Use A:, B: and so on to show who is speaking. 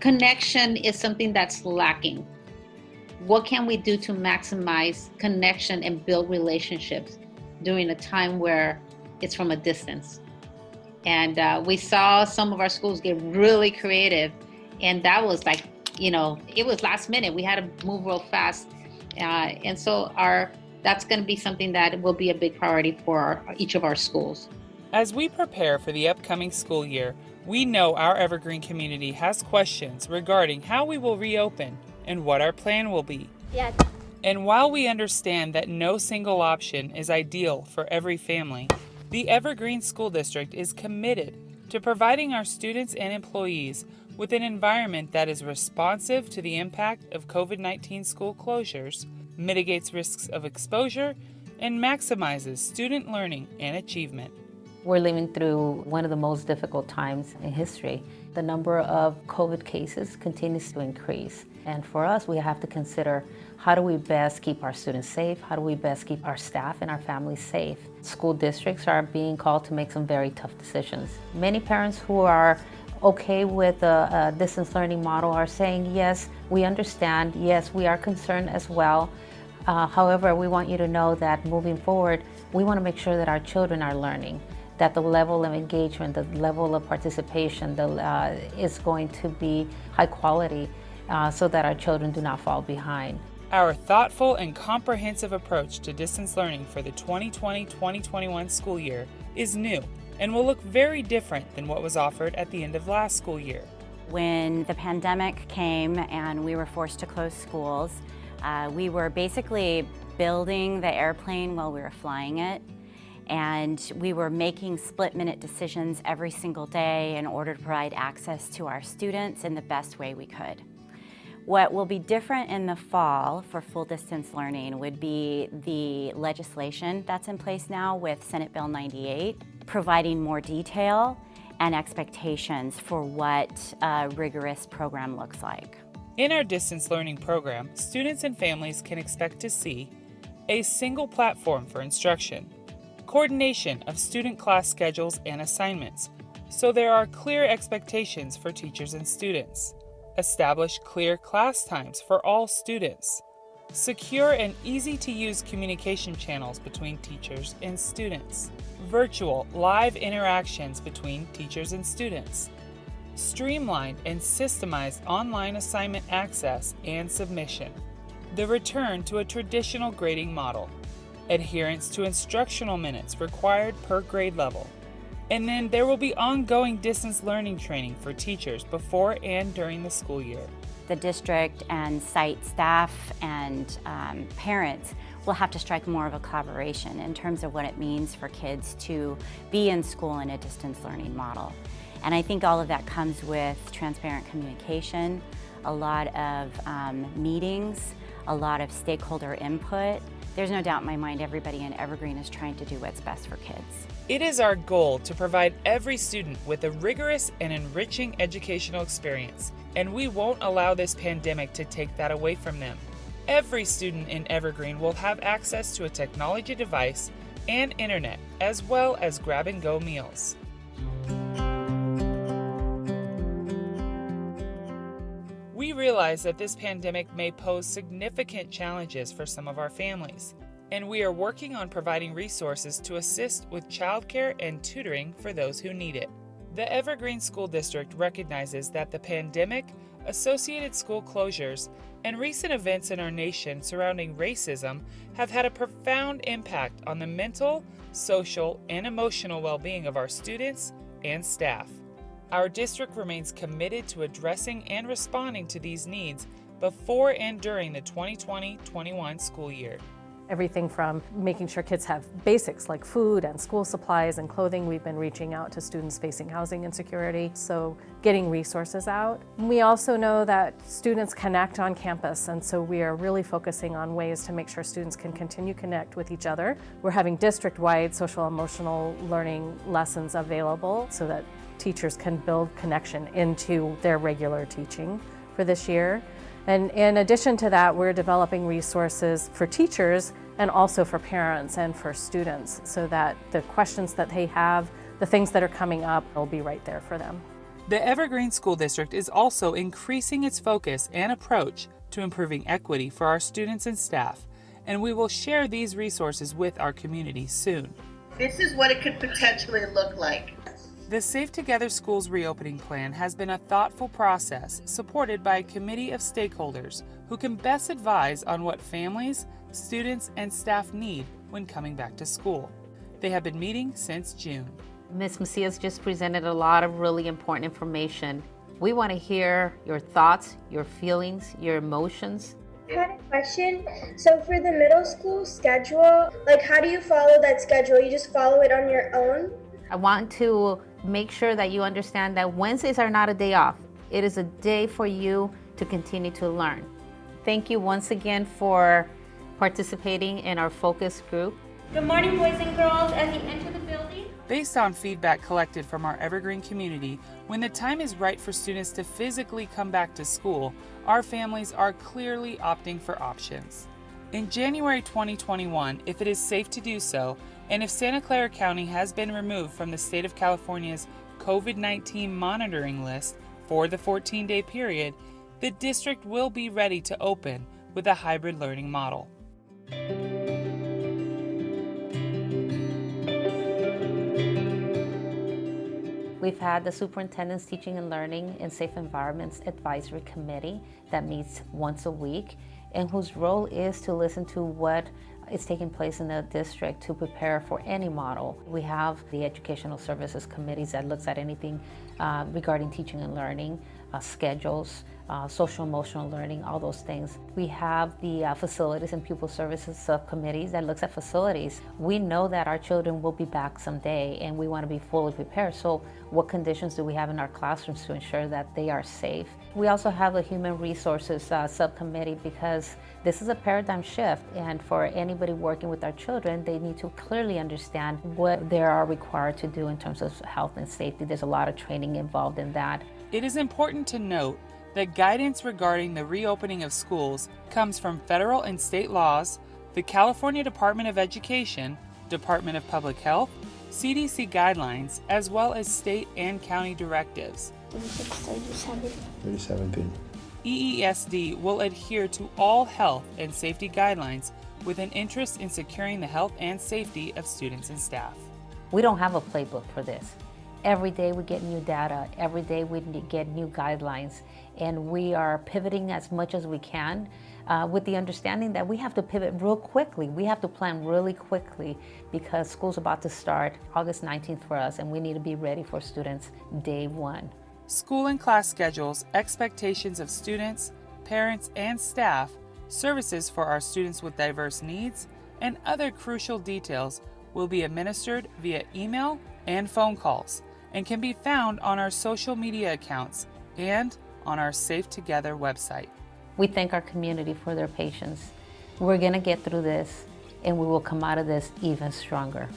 A: Connection is something that's lacking. What can we do to maximize connection and build relationships during a time where it's from a distance? And we saw some of our schools get really creative, and that was like, it was last minute. We had to move real fast. And so that's going to be something that will be a big priority for each of our schools.
B: As we prepare for the upcoming school year, we know our Evergreen community has questions regarding how we will reopen and what our plan will be.
C: Yes.
B: And while we understand that no single option is ideal for every family, the Evergreen School District is committed to providing our students and employees with an environment that is responsive to the impact of COVID-19 school closures, mitigates risks of exposure, and maximizes student learning and achievement.
D: We're living through one of the most difficult times in history. The number of COVID cases continues to increase. And for us, we have to consider, how do we best keep our students safe? How do we best keep our staff and our families safe? School districts are being called to make some very tough decisions. Many parents who are okay with a distance learning model are saying, yes, we understand, yes, we are concerned as well. However, we want you to know that moving forward, we want to make sure that our children are learning, that the level of engagement, the level of participation is going to be high quality so that our children do not fall behind.
B: Our thoughtful and comprehensive approach to distance learning for the 2020-2021 school year is new and will look very different than what was offered at the end of last school year.
C: When the pandemic came and we were forced to close schools, we were basically building the airplane while we were flying it. And we were making split-minute decisions every single day in order to provide access to our students in the best way we could. What will be different in the fall for full distance learning would be the legislation that's in place now with Senate Bill 98, providing more detail and expectations for what a rigorous program looks like.
B: In our distance learning program, students and families can expect to see a single platform for instruction, coordination of student class schedules and assignments, so there are clear expectations for teachers and students. Establish clear class times for all students. Secure and easy-to-use communication channels between teachers and students. Virtual live interactions between teachers and students. Streamlined and systemized online assignment access and submission. The return to a traditional grading model. Adherence to instructional minutes required per grade level. And then there will be ongoing distance learning training for teachers before and during the school year.
C: The district and site staff and parents will have to strike more of a collaboration in terms of what it means for kids to be in school in a distance learning model. And I think all of that comes with transparent communication, a lot of meetings, a lot of stakeholder input. There's no doubt in my mind everybody in Evergreen is trying to do what's best for kids.
B: It is our goal to provide every student with a rigorous and enriching educational experience, and we won't allow this pandemic to take that away from them. Every student in Evergreen will have access to a technology device and internet, as well as grab-and-go meals. We realize that this pandemic may pose significant challenges for some of our families, and we are working on providing resources to assist with childcare and tutoring for those who need it. The Evergreen School District recognizes that the pandemic, associated school closures, and recent events in our nation surrounding racism have had a profound impact on the mental, social, and emotional well-being of our students and staff. Our district remains committed to addressing and responding to these needs before and during the 2020-21 school year.
E: Everything from making sure kids have basics like food and school supplies and clothing. We've been reaching out to students facing housing insecurity, so getting resources out. We also know that students connect on campus, and so we are really focusing on ways to make sure students can continue to connect with each other. We're having district-wide social emotional learning lessons available so that teachers can build connection into their regular teaching for this year. And in addition to that, we're developing resources for teachers and also for parents and for students so that the questions that they have, the things that are coming up, will be right there for them.
B: The Evergreen School District is also increasing its focus and approach to improving equity for our students and staff, and we will share these resources with our community soon.
F: This is what it could potentially look like.
B: The Safe Together Schools reopening plan has been a thoughtful process supported by a committee of stakeholders who can best advise on what families, students, and staff need when coming back to school. They have been meeting since June.
D: Ms. Macias just presented a lot of really important information. We want to hear your thoughts, your feelings, your emotions.
G: I had a question. So for the middle school schedule, like how do you follow that schedule? You just follow it on your own?
D: I want to make sure that you understand that Wednesdays are not a day off. It is a day for you to continue to learn. Thank you once again for participating in our focus group.
H: Good morning, boys and girls. As you enter the building,
B: Based on feedback collected from our Evergreen community, when the time is right for students to physically come back to school, our families are clearly opting for options. In January 2021, if it is safe to do so, and if Santa Clara County has been removed from the state of California's COVID-19 monitoring list for the 14-day period, the district will be ready to open with a hybrid learning model.
D: We've had the Superintendent's Teaching and Learning in Safe Environments Advisory Committee that meets once a week and whose role is to listen to what is taking place in the district to prepare for any model. We have the Educational Services Committees that looks at anything regarding teaching and learning, schedules, social emotional learning, all those things. We have the Facilities and Pupil Services Subcommittees that looks at facilities. We know that our children will be back someday and we want to be fully prepared. So what conditions do we have in our classrooms to ensure that they are safe? We also have the Human Resources Subcommittee because this is a paradigm shift, and for anybody working with our children, they need to clearly understand what they are required to do in terms of health and safety. There's a lot of training involved in that.
B: It is important to note that guidance regarding the reopening of schools comes from federal and state laws, the California Department of Education, Department of Public Health, CDC guidelines, as well as state and county directives.
I: 37 pin.
B: EESD will adhere to all health and safety guidelines with an interest in securing the health and safety of students and staff.
D: We don't have a playbook for this. Every day we get new data, every day we get new guidelines, and we are pivoting as much as we can with the understanding that we have to pivot real quickly. We have to plan really quickly because school's about to start August 19th for us, and we need to be ready for students day one.
B: School and class schedules, expectations of students, parents, and staff, services for our students with diverse needs, and other crucial details will be administered via email and phone calls and can be found on our social media accounts and on our Safe Together website.
D: We thank our community for their patience. We're going to get through this, and we will come out of this even stronger.